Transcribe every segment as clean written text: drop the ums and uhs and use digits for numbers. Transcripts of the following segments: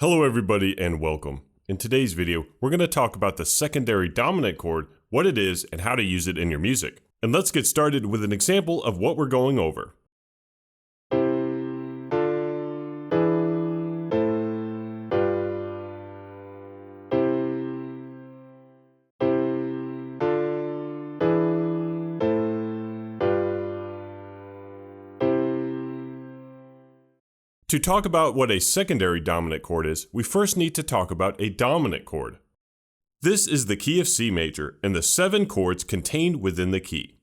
Hello everybody and welcome. In today's video, we're going to talk about the secondary dominant chord, what it is, and how to use it in your music. And let's get started with an example of what we're going over. To talk about what a secondary dominant chord is, we first need to talk about a dominant chord. This is the key of C major and the 7 chords contained within the key.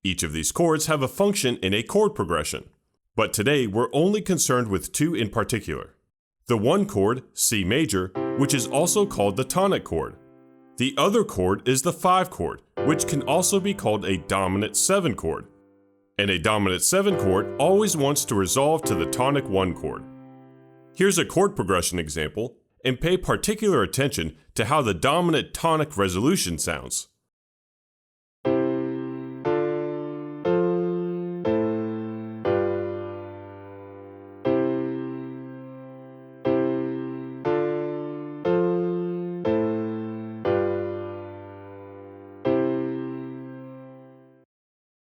Each of these chords have a function in a chord progression, but today we're only concerned with 2 in particular. The one chord, C major, which is also called the tonic chord. The other chord is the 5 chord, which can also be called a dominant 7 chord. And a dominant 7 chord always wants to resolve to the tonic 1 chord. Here's a chord progression example, and pay particular attention to how the dominant tonic resolution sounds.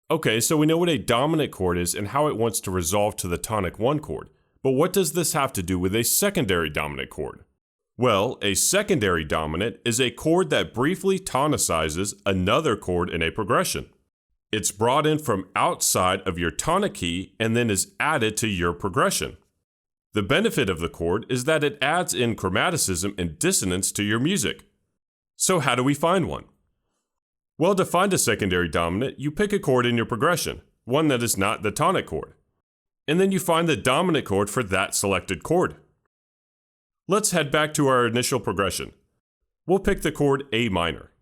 Okay, so we know what a dominant chord is and how it wants to resolve to the tonic 1 chord, but what does this have to do with a secondary dominant chord? Well, a secondary dominant is a chord that briefly tonicizes another chord in a progression. It's brought in from outside of your tonic key and then is added to your progression. The benefit of the chord is that it adds in chromaticism and dissonance to your music. So how do we find one? Well, to find a secondary dominant, you pick a chord in your progression, one that is not the tonic chord. And then you find the dominant chord for that selected chord. Let's head back to our initial progression. We'll pick the chord A minor.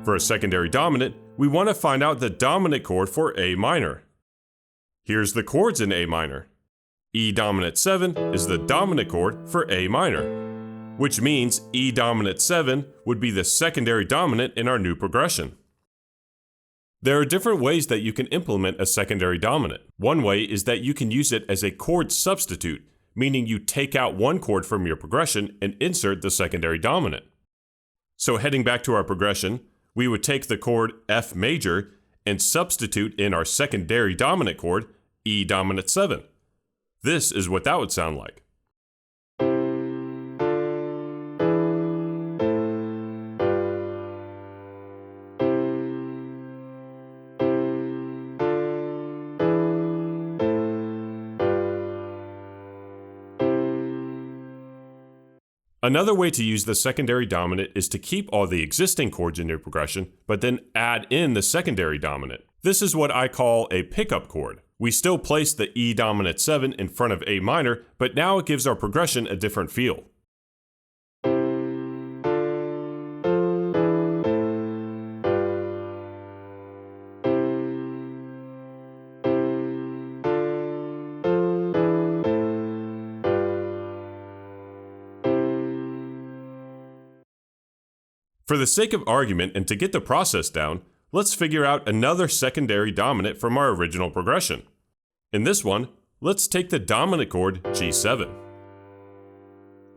For a secondary dominant, we want to find out the dominant chord for A minor. Here's the chords in A minor. E dominant 7 is the dominant chord for A minor, which means E dominant 7 would be the secondary dominant in our new progression. There are different ways that you can implement a secondary dominant. One way is that you can use it as a chord substitute, meaning you take out one chord from your progression and insert the secondary dominant. So heading back to our progression, we would take the chord F major and substitute in our secondary dominant chord, E dominant 7. This is what that would sound like. Another way to use the secondary dominant is to keep all the existing chords in your progression, but then add in the secondary dominant. This is what I call a pickup chord. We still place the E dominant 7 in front of A minor, but now it gives our progression a different feel. For the sake of argument and to get the process down, let's figure out another secondary dominant from our original progression. In this one, let's take the dominant chord G7.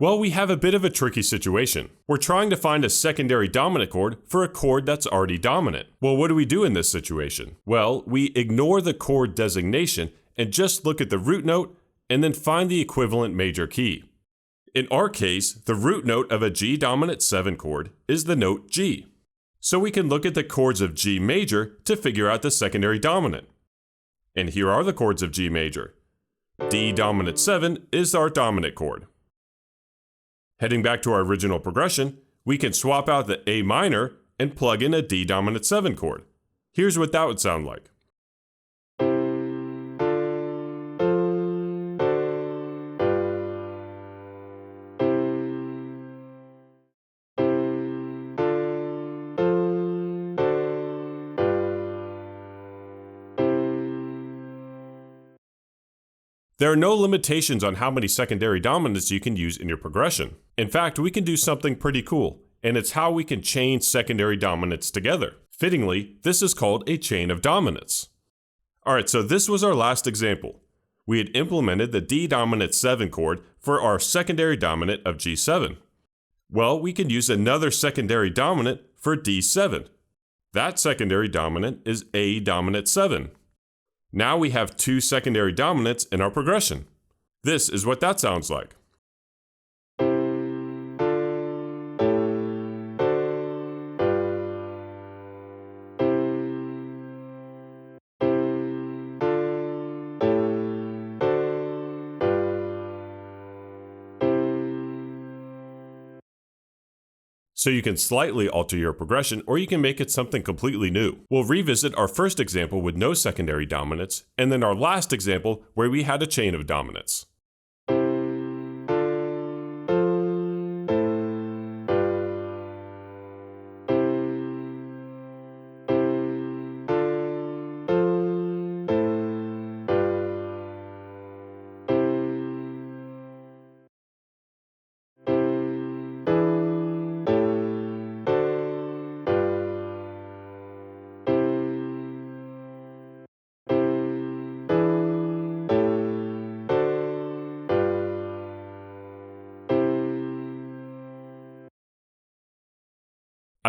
Well, we have a bit of a tricky situation. We're trying to find a secondary dominant chord for a chord that's already dominant. Well, what do we do in this situation? Well, we ignore the chord designation and just look at the root note and then find the equivalent major key. In our case, the root note of a G dominant 7 chord is the note G. So we can look at the chords of G major to figure out the secondary dominant. And here are the chords of G major. D dominant 7 is our dominant chord. Heading back to our original progression, we can swap out the A minor and plug in a D dominant 7 chord. Here's what that would sound like. There are no limitations on how many secondary dominants you can use in your progression. In fact, we can do something pretty cool, and it's how we can chain secondary dominants together. Fittingly, this is called a chain of dominants. Alright, so this was our last example. We had implemented the D dominant 7 chord for our secondary dominant of G7? Well, we can use another secondary dominant for D7. That secondary dominant is A dominant 7. Now we have two secondary dominants in our progression. This is what that sounds like. So you can slightly alter your progression, or you can make it something completely new. We'll revisit our first example with no secondary dominants, and then our last example where we had a chain of dominants.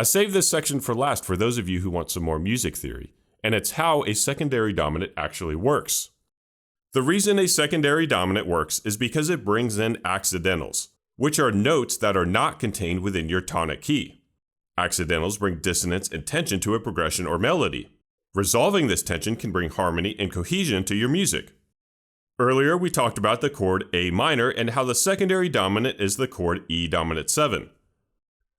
I saved this section for last for those of you who want some more music theory, and it's how a secondary dominant actually works. The reason a secondary dominant works is because it brings in accidentals, which are notes that are not contained within your tonic key. Accidentals bring dissonance and tension to a progression or melody. Resolving this tension can bring harmony and cohesion to your music. Earlier, we talked about the chord A minor and how the secondary dominant is the chord E dominant 7.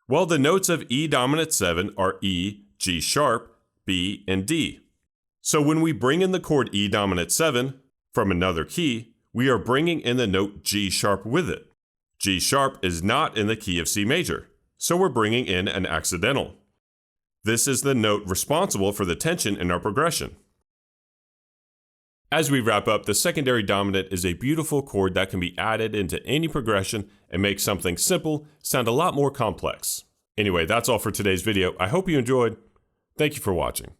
Well, the notes of E dominant 7 are E, G sharp, B, and D. So when we bring in the chord E dominant 7 from another key, we are bringing in the note G sharp with it. G sharp is not in the key of C major, so we're bringing in an accidental. This is the note responsible for the tension in our progression. As we wrap up, the secondary dominant is a beautiful chord that can be added into any progression and make something simple sound a lot more complex. Anyway, that's all for today's video. I hope you enjoyed. Thank you for watching.